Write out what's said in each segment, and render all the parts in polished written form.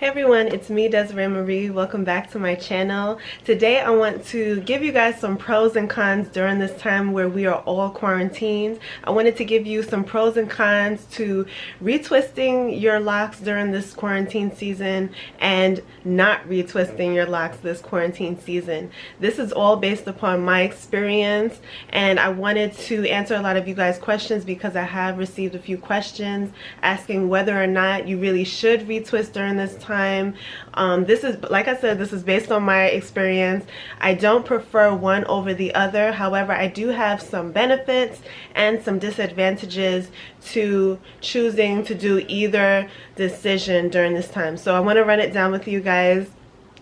Hey everyone, it's me, Desiree Marie. Welcome back to my channel. Today I want to give you guys some pros and cons during this time where we are all quarantined. I wanted to give you some pros and cons to retwisting your locks during this quarantine season and not retwisting your locks this quarantine season. This is all based upon my experience, and I wanted to answer a lot of you guys' questions because I have received a few questions asking whether or not you really should retwist during this time. This is, like I said, this is based on my experience. I don't prefer one over the other. However, I do have some benefits and some disadvantages to choosing to do either decision during this time. So I want to run it down with you guys.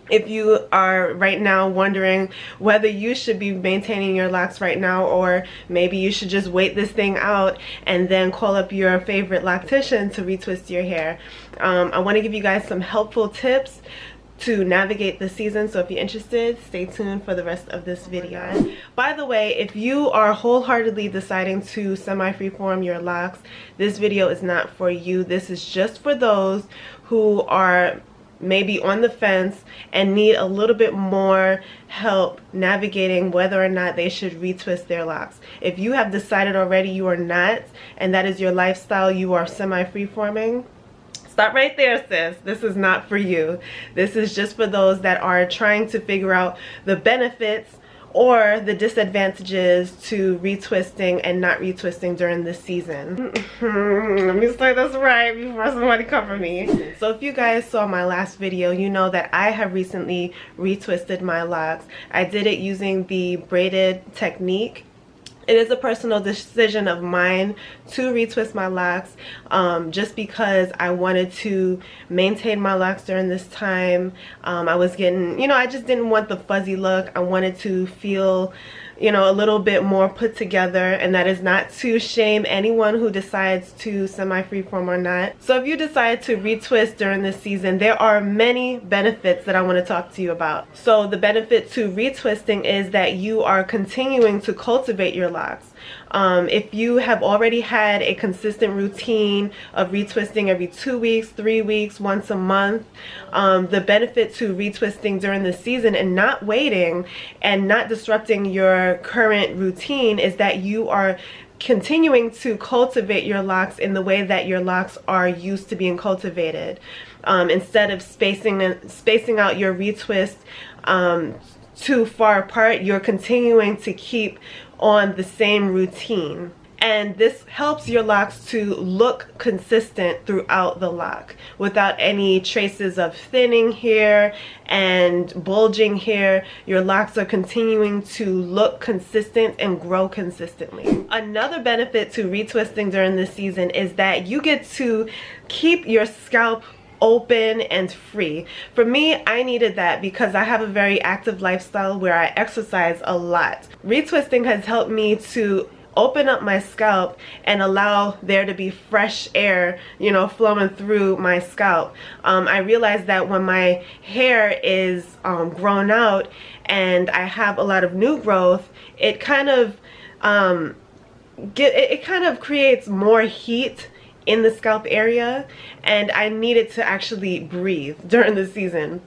If you are right now wondering whether you should be maintaining your locks right now, or maybe you should just wait this thing out and then call up your favorite loctician to retwist your hair, I want to give you guys some helpful tips to navigate the season. So if you're interested, stay tuned for the rest of this video. By the way, if you are wholeheartedly deciding to semi-freeform your locks, this video is not for you. This is just for those who are maybe on the fence and need a little bit more help navigating whether or not they should retwist their locks. If you have decided already you are not, and that is your lifestyle, you are semi-freeforming, stop right there, sis. This is not for you. This is just for those that are trying to figure out the benefits or the disadvantages to retwisting and not retwisting during this season. Let me say this right before somebody cover me. So if you guys saw my last video, you know that I have recently retwisted my locks. I did it using the braided technique. It is a personal decision of mine to retwist my locks, just because I wanted to maintain my locks during this time. I was getting, I just didn't want the fuzzy look. I wanted to feel, a little bit more put together, and that is not to shame anyone who decides to semi-freeform or not. So if you decide to retwist during this season, there are many benefits that I want to talk to you about. So the benefit to retwisting is that you are continuing to cultivate your locks. If you have already had a consistent routine of retwisting every 2 weeks, 3 weeks, once a month, the benefit to retwisting during the season and not waiting and not disrupting your current routine is that you are continuing to cultivate your locks in the way that your locks are used to being cultivated. Instead of spacing out your retwist too far apart, you're continuing to keep on the same routine, and this helps your locks to look consistent throughout the lock without any traces of thinning hair and bulging hair. Your locks are continuing to look consistent and grow consistently. Another benefit to retwisting during this season is that you get to keep your scalp open and free. For me, I needed that because I have a very active lifestyle where I exercise a lot. Retwisting has helped me to open up my scalp and allow there to be fresh air, flowing through my scalp. I realized that when my hair is grown out and I have a lot of new growth, it kind of creates more heat in the scalp area, and I needed to actually breathe during the season.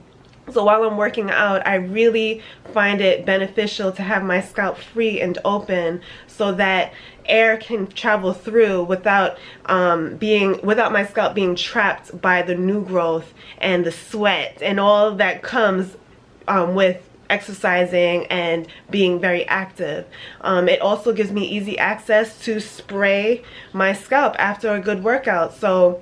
So while I'm working out, I really find it beneficial to have my scalp free and open so that air can travel through without my scalp being trapped by the new growth and the sweat and all that comes with exercising and being very active. It also gives me easy access to spray my scalp after a good workout. So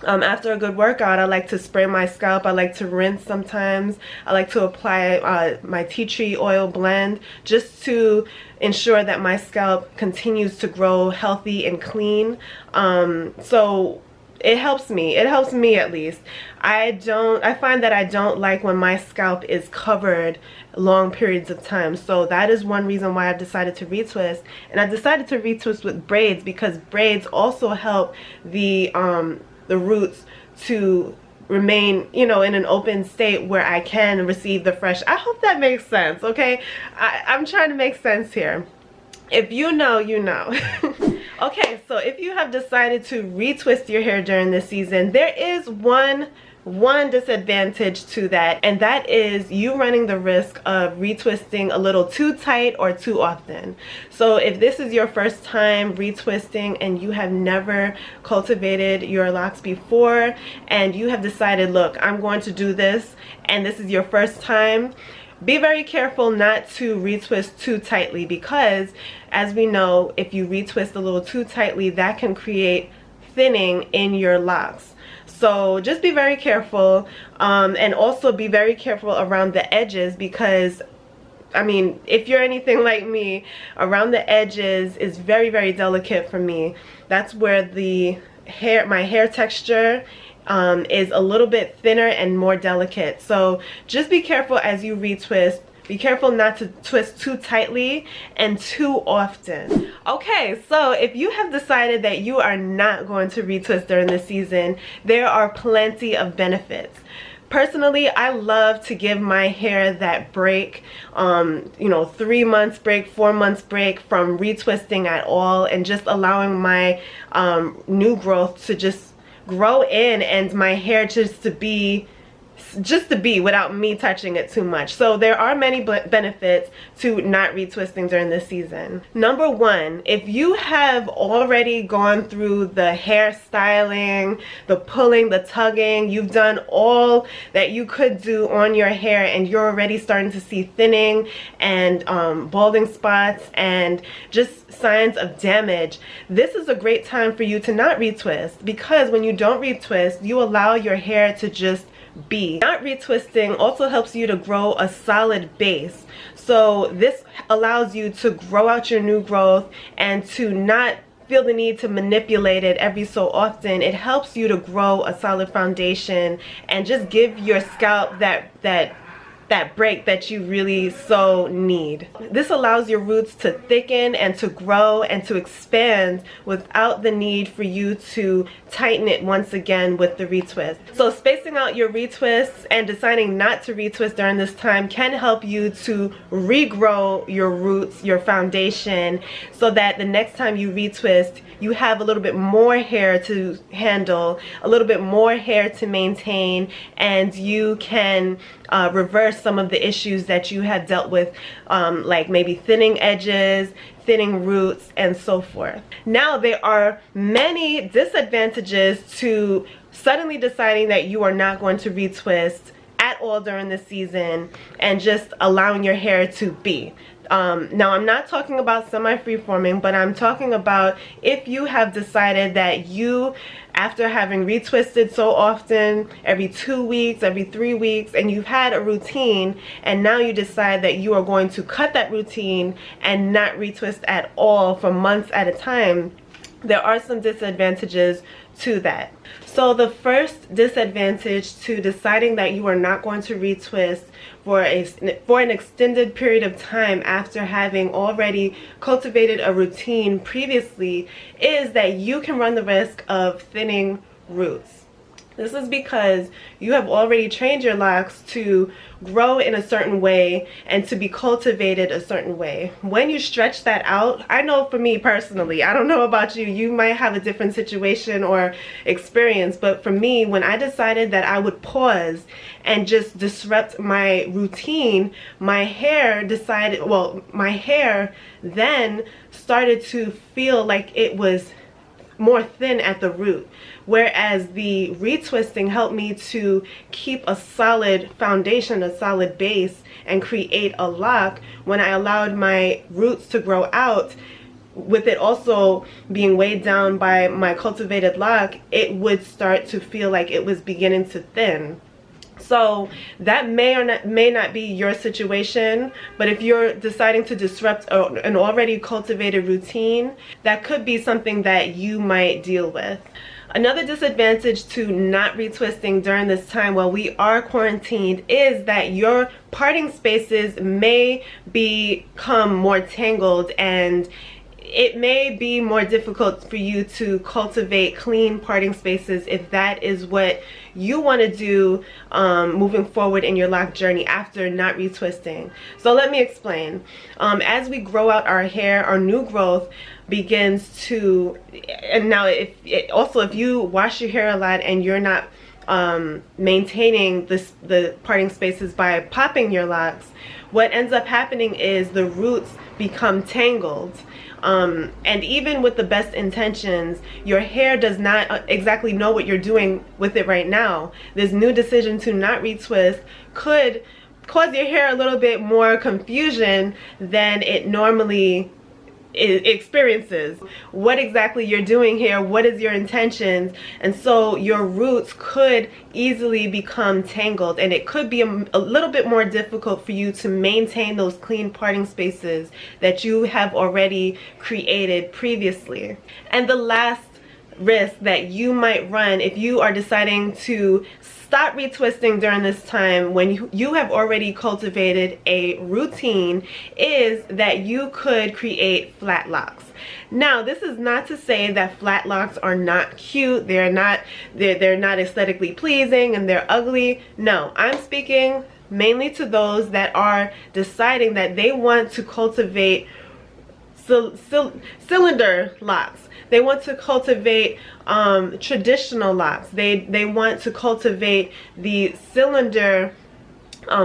after a good workout, I like to spray my scalp. I like to rinse sometimes. I like to apply my tea tree oil blend just to ensure that my scalp continues to grow healthy and clean. So it helps me. It helps me, at least. I find that I don't like when my scalp is covered long periods of time. So that is one reason why I've decided to retwist. And I decided to retwist with braids because braids also help the roots to remain, in an open state where I can receive the fresh. I hope that makes sense, okay? I'm trying to make sense here. If you know, you know. Okay, so if you have decided to retwist your hair during this season, there is one one disadvantage to that, and that is you running the risk of retwisting a little too tight or too often. So if this is your first time retwisting and you have never cultivated your locks before, and you have decided, look, I'm going to do this, and this is your first time, be very careful not to retwist too tightly, because as we know, if you retwist a little too tightly, that can create thinning in your locks. So just be very careful, and also be very careful around the edges, because I mean, if you're anything like me, around the edges is very, very delicate for me. That's where my hair texture is a little bit thinner and more delicate. So just be careful as you retwist. Be careful not to twist too tightly and too often. Okay, so if you have decided that you are not going to retwist during the season, there are plenty of benefits. Personally, I love to give my hair that break, you know, 3 months break, 4 months break from retwisting at all, and just allowing my new growth to just grow in, and my hair just to be without me touching it too much. So there are many benefits to not retwisting during this season. Number one, if you have already gone through the hair styling, the pulling, the tugging, you've done all that you could do on your hair, and you're already starting to see thinning and balding spots and just signs of damage, this is a great time for you to not retwist, because when you don't retwist, you allow your hair to just be. Not retwisting also helps you to grow a solid base. So this allows you to grow out your new growth and to not feel the need to manipulate it every so often. It helps you to grow a solid foundation and just give your scalp that break that you really so need. This allows your roots to thicken and to grow and to expand without the need for you to tighten it once again with the retwist. So spacing out your retwists and deciding not to retwist during this time can help you to regrow your roots, your foundation, so that the next time you retwist, you have a little bit more hair to handle, a little bit more hair to maintain, and you can reverse some of the issues that you have dealt with, like maybe thinning edges, thinning roots, and so forth. Now, there are many disadvantages to suddenly deciding that you are not going to retwist at all during the season and just allowing your hair to be. Now, I'm not talking about semi-free-forming, but I'm talking about if you have decided that you, after having retwisted so often, every 2 weeks, every 3 weeks, and you've had a routine, and now you decide that you are going to cut that routine and not retwist at all for months at a time, there are some disadvantages to that. So the first disadvantage to deciding that you are not going to retwist for an extended period of time after having already cultivated a routine previously is that you can run the risk of thinning roots. This is because you have already trained your locks to grow in a certain way and to be cultivated a certain way. When you stretch that out, I know for me personally, I don't know about you, you might have a different situation or experience, but for me, when I decided that I would pause and just disrupt my routine, my hair then started to feel like it was more thin at the root, whereas the retwisting helped me to keep a solid foundation, a solid base, and create a lock. When I allowed my roots to grow out, with it also being weighed down by my cultivated lock, it would start to feel like it was beginning to thin. So that may not be your situation, but if you're deciding to disrupt an already cultivated routine, that could be something that you might deal with. Another disadvantage to not retwisting during this time while we are quarantined is that your parting spaces may become more tangled, and it may be more difficult for you to cultivate clean parting spaces if that is what you want to do moving forward in your lock journey after not retwisting. So let me explain. As we grow out our hair, our new growth begins to, and now if you wash your hair a lot and you're not maintaining the parting spaces by popping your locks, what ends up happening is the roots become tangled. And even with the best intentions, your hair does not exactly know what you're doing with it right now. This new decision to not retwist could cause your hair a little bit more confusion than it normally experiences. What exactly you're doing here, what is your intentions, and so your roots could easily become tangled, and it could be a little bit more difficult for you to maintain those clean parting spaces that you have already created previously. And the last risk that you might run if you are deciding to stop retwisting during this time when you have already cultivated a routine is that you could create flat locks. Now, this is not to say that flat locks are not cute, they're not aesthetically pleasing and they're ugly. No, I'm speaking mainly to those that are deciding that they want to cultivate cylinder locks. They want to cultivate traditional locks. They want to cultivate the cylinder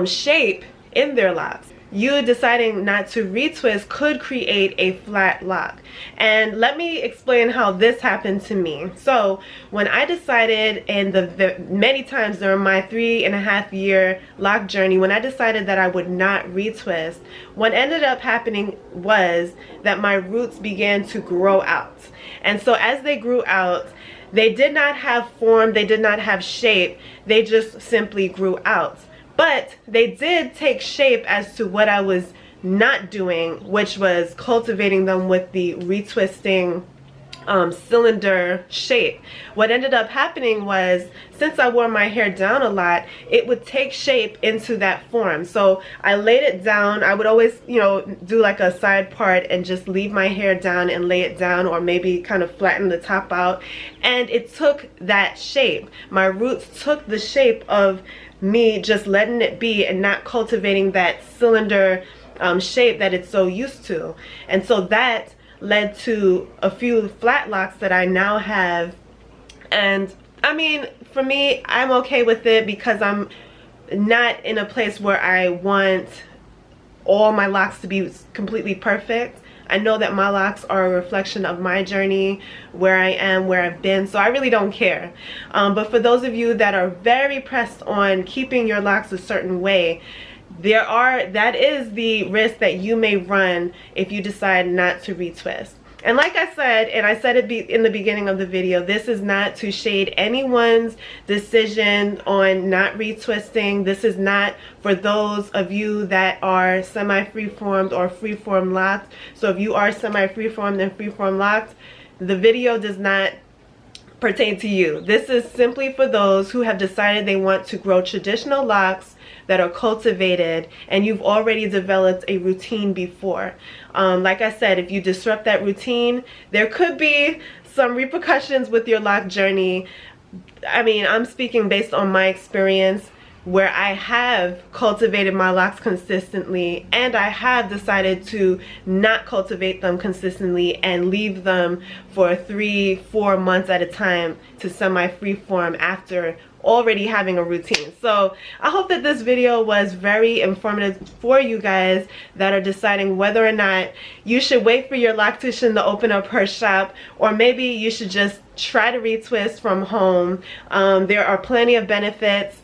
shape in their locks. You deciding not to retwist could create a flat lock. And let me explain how this happened to me. So when I decided, and the many times during my 3.5-year lock journey, when I decided that I would not retwist, what ended up happening was that my roots began to grow out. And so as they grew out, they did not have form, they did not have shape, they just simply grew out. But they did take shape as to what I was not doing, which was cultivating them with the retwisting cylinder shape. What ended up happening was, since I wore my hair down a lot, it would take shape into that form. So I laid it down. I would always, you know, do like a side part and just leave my hair down and lay it down, or maybe kind of flatten the top out. And it took that shape. My roots took the shape of me just letting it be and not cultivating that cylinder shape that it's so used to. And so that led to a few flat locks that I now have. And I mean, for me, I'm okay with it because I'm not in a place where I want all my locks to be completely perfect. I know that my locks are a reflection of my journey, where I am, where I've been, so I really don't care. But for those of you that are very pressed on keeping your locks a certain way, that is the risk that you may run if you decide not to retwist. And like I said, and I said it in the beginning of the video, this is not to shade anyone's decision on not retwisting. This is not for those of you that are semi-freeformed or freeform locked. So if you are semi-freeformed and freeform locked, the video does not pertain to you. This is simply for those who have decided they want to grow traditional locks that are cultivated and you've already developed a routine before. Like I said, if you disrupt that routine, there could be some repercussions with your lock journey. I mean, I'm speaking based on my experience, where I have cultivated my locks consistently and I have decided to not cultivate them consistently and leave them for 3-4 months at a time to semi-freeform after already having a routine. So I hope that this video was very informative for you guys that are deciding whether or not you should wait for your loctician to open up her shop, or maybe you should just try to retwist from home. There are plenty of benefits.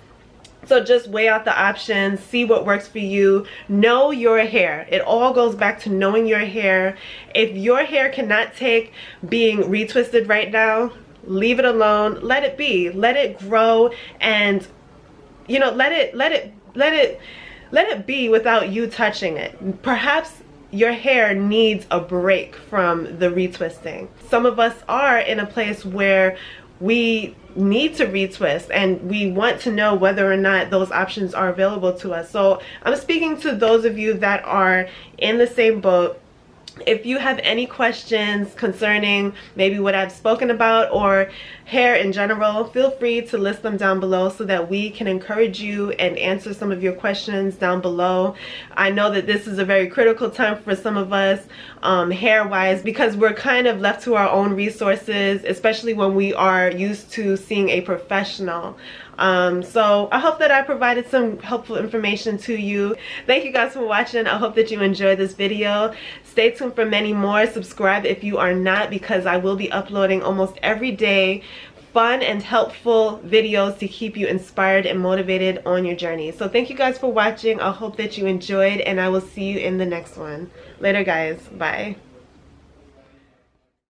So just weigh out the options, see what works for you. Know your hair. It all goes back to knowing your hair. If your hair cannot take being retwisted right now, leave it alone. Let it be. Let it grow, and you know, let it be without you touching it. Perhaps your hair needs a break from the retwisting. Some of us are in a place where we need to retwist and we want to know whether or not those options are available to us. So I'm speaking to those of you that are in the same boat. If you have any questions concerning maybe what I've spoken about or hair in general, feel free to list them down below so that we can encourage you and answer some of your questions down below. I know that this is a very critical time for some of us hair-wise, because we're kind of left to our own resources, especially when we are used to seeing a professional. So I hope that I provided some helpful information to you. Thank you guys for watching. I hope that you enjoyed this video. Stay tuned for many more. Subscribe if you are not, because I will be uploading almost every day fun and helpful videos to keep you inspired and motivated on your journey. So thank you guys for watching. I hope that you enjoyed, and I will see you in the next one. Later guys. Bye.